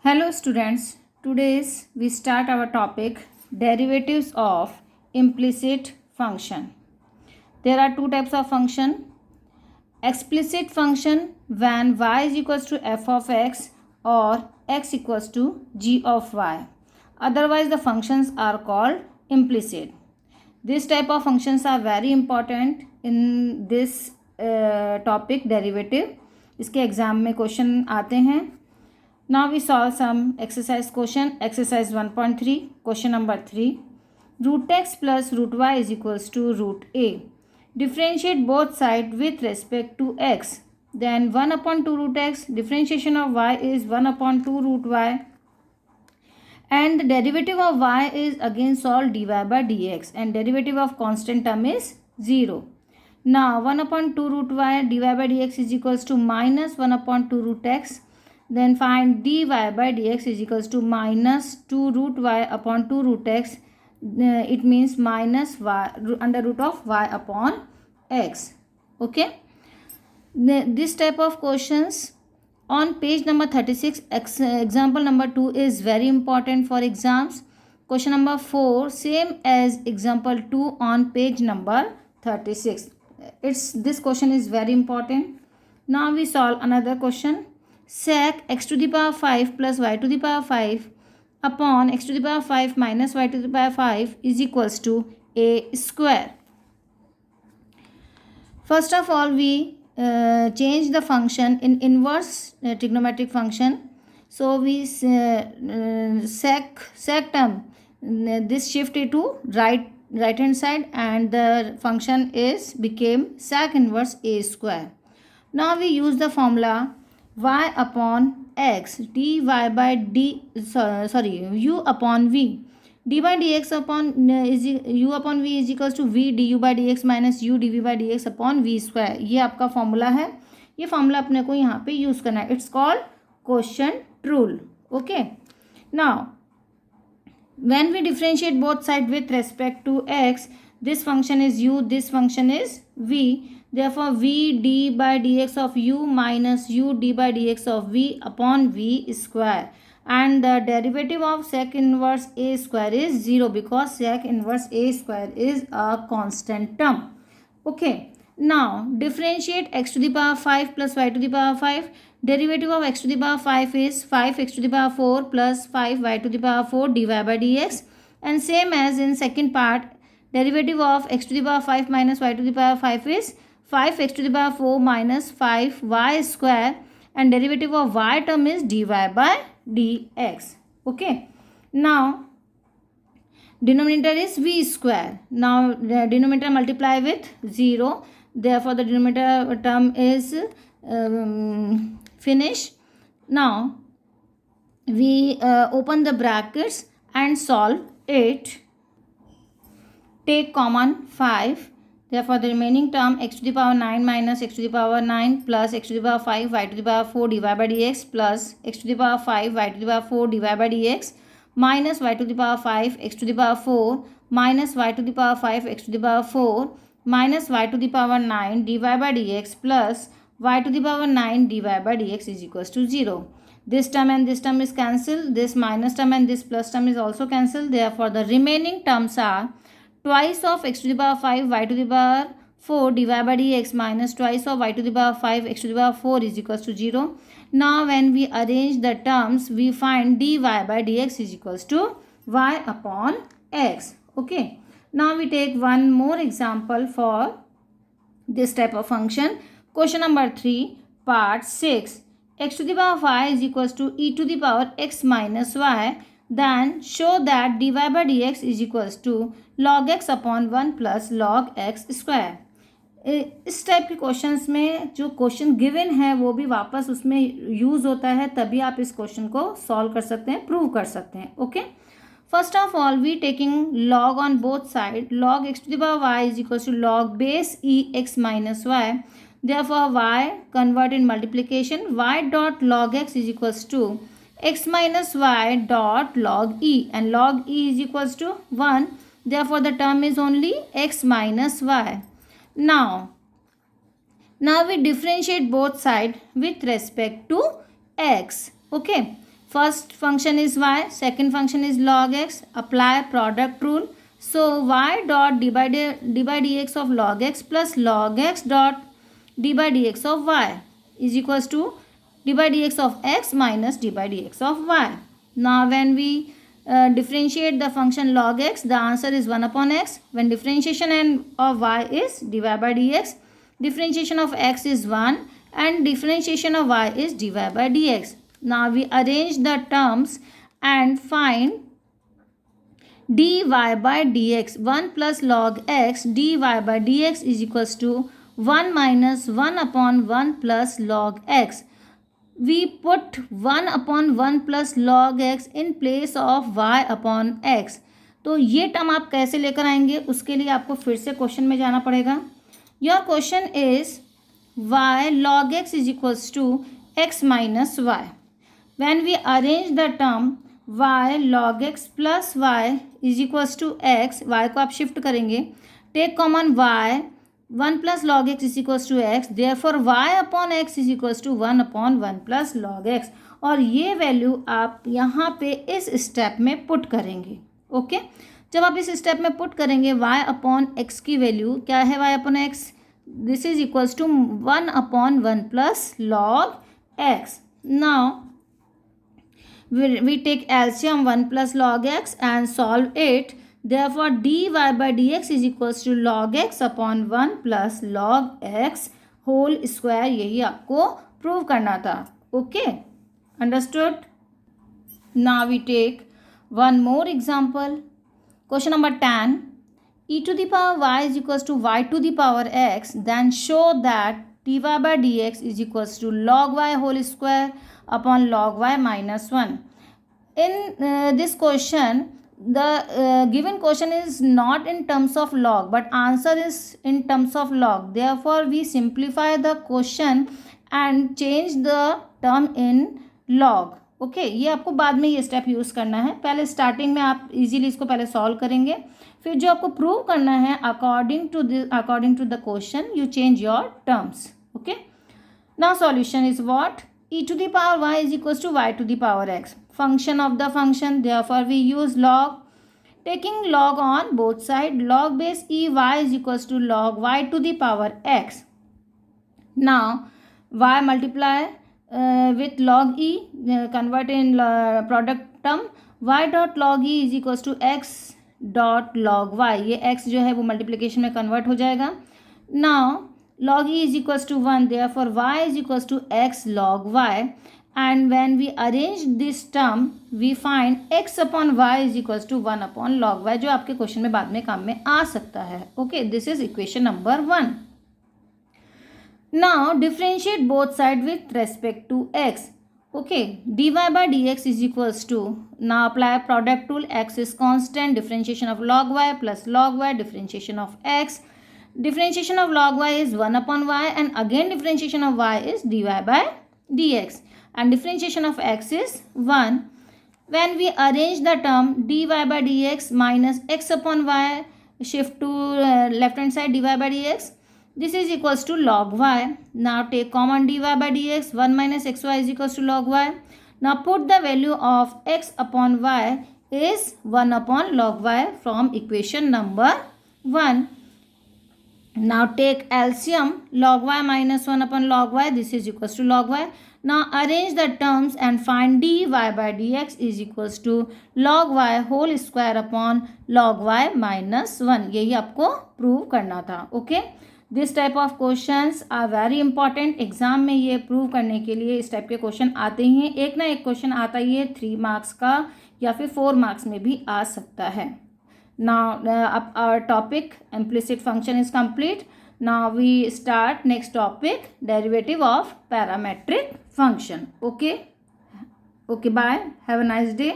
Hello students, today we start our topic derivatives of implicit function. There are two types of function. Explicit function when y is equals to f of x or x equals to g of y. Otherwise the functions are called implicit. This type of functions are very important in this topic derivative. इसके exam में question आते हैं. Now we solve some exercise question. Exercise 1.3. Question number 3. Root x plus root y is equals to root a. Differentiate both sides with respect to x. Then 1 upon 2 root x. Differentiation of y is 1 upon 2 root y. And the derivative of y is again solved dy by dx. And derivative of constant term is 0. Now 1 upon 2 root y dy by dx is equals to minus 1 upon 2 root x. Then find dy by dx is equals to minus 2 root y upon 2 root x. It means minus y under root of y upon x. Okay. This type of questions on page number 36, example number 2 is very important for exams. Question number 4 same as example 2 on page number 36. This question is very important. Now we solve another question. Sec x to the power 5 plus y to the power 5 upon x to the power 5 minus y to the power 5 is equals to a square. First of all, we change the function in inverse trigonometric function. So we sec term, this shift it to right hand side, and the function is became sec inverse a square. Now we use the formula y upon x dy by u upon v. d by dx upon u upon v is equals to v du by dx minus u dv by dx upon v square. ये आपका formula है. ये formula अपने को यहाँ पे use करना है. It's called quotient rule. Okay. Now when we differentiate both sides with respect to x, this function is u, this function is v. Therefore v d by dx of u minus u d by dx of v upon v square. And the derivative of sec inverse a square is 0 because sec inverse a square is a constant term. Okay. Now differentiate x to the power 5 plus y to the power 5. Derivative of x to the power 5 is 5x to the power 4 plus 5y to the power 4 dy by dx. And same as in second part, derivative of x to the power 5 minus y to the power 5 is 5x to the power 4 minus 5y square. And derivative of y term is dy by dx. Okay. Now denominator is v square. Now the denominator multiply with 0. Therefore the denominator term is finish. Now we open the brackets and solve it. Take common 5. Therefore the remaining term x to the power 9 minus x to the power 9 plus x to the power 5 y to the power 4 dy by dx plus x to the power 5 y to the power 4 dy by dx minus y to the power 5 x to the power 4 minus y to the power 5 x to the power 4 minus y to the power 9 dy by dx plus y to the power 9 dy by dx is equals to 0. This term and this term is cancelled. This minus term and this plus term is also cancelled. Therefore the remaining terms are twice of x to the power 5 y to the power 4 dy by dx minus twice of y to the power 5 x to the power 4 is equals to 0. Now when we arrange the terms, we find dy by dx is equals to y upon x. Okay. Now we take one more example for this type of function. Question number 3, part 6. X to the power 5 is equals to e to the power x minus y. Then show that dy by dx is equals to log x upon 1 plus log x square. इस type के questions में जो question given है वो भी वापस उसमें use होता है, तभी आप इस क्वेश्चन को सॉल्व कर सकते हैं, प्रूव कर सकते हैं. Okay. First of all we taking log on both side. Log x to the power y is equals to log base e x minus y. Therefore y convert in multiplication. Y dot log x is equals to x minus y dot log e, and log e is equals to 1. Therefore the term is only x minus y. Now we differentiate both sides with respect to x. Okay. First function is y, second function is log x. Apply product rule. So y dot d by dx of log x plus log x dot d by dx of y is equals to d by dx of x minus d by dx of y. Now when we differentiate the function log x, the answer is 1 upon x. When differentiation of y is dy by dx, differentiation of x is 1 and differentiation of y is dy by dx. Now we arrange the terms and find dy by dx. 1 plus log x dy by dx is equals to 1 minus 1 upon 1 plus log x. We put 1 upon 1 plus log x in place of y upon x. तो ये term आप कैसे लेकर आएंगे, उसके लिए आपको फिर से क्वेश्चन में जाना पड़ेगा. Your question is y log x is equals to x minus y. When we arrange the term y log x plus y is equals to x, y को आप शिफ्ट करेंगे, take common y, 1 plus log x is equals to x, therefore y upon x is equals to 1 upon 1 plus log x. और ये value आप यहाँ पे इस step में पुट करेंगे. ओके, जब आप इस स्टेप में पुट करेंगे y अपॉन x की वैल्यू क्या है, y upon x, this is equals to 1 upon 1 plus log x. Now we take LCM 1 plus log x and solve it. Therefore dy by dx is equals to log x upon 1 plus log x whole square. यही आपको prove करना था. Okay, understood. Now we take one more example. Question number 10. E to the power y is equals to y to the power x. Then show that dy by dx is equals to log y whole square upon log y minus 1. In this question, the given question is not in terms of log, but answer is in terms of log. Therefore, we simplify the question and change the term in log. Okay, ये आपको बाद में ये step use करना है. पहले starting में आप इजीली इसको पहले सॉल्व करेंगे, फिर जो आपको प्रूव करना है according to the question you change your terms. Okay, now solution is what, e to the power y is equals to y to the power x, function of the function. Therefore we use log, taking log on both side, log base e y is equals to log y to the power x. Now y multiply with log e, convert in product term, y dot log e is equals to x dot log y. ये x जो है वो multiplication में convert हो जाएगा. Now log e is equals to 1, therefore y is equals to x log y. And when we arrange this term, we find x upon y is equals to 1 upon log y, जो आपके question में बाद में काम में आ सकता है. Okay, this is equation number 1. Now differentiate both sides with respect to x. Okay, dy by dx is equals to, now apply product rule, x is constant, differentiation of log y plus log y, differentiation of x. Differentiation of log y is 1 upon y, and again differentiation of y is dy by dx, and differentiation of x is 1. When we arrange the term dy by dx minus x upon y, shift to left hand side, dy by dx, this is equals to log y. Now take common dy by dx, 1 minus xy is equals to log y. Now put the value of x upon y is 1 upon log y from equation number 1. Now take LCM, log y minus 1 upon log y, this is equals to log y. Now arrange the terms and find dy by dx is equals to log y whole square upon log y minus 1. यही आपको prove करना था. Okay, this type of questions are very important. Exam में ये prove करने के लिए इस टाइप के क्वेश्चन आते ही हैं. एक ना एक क्वेश्चन आता ही है 3 मार्क्स का या फिर 4 मार्क्स में भी आ सकता है. Now our topic implicit function is complete. Now we start next topic, derivative of parametric function. Okay, bye, have a nice day.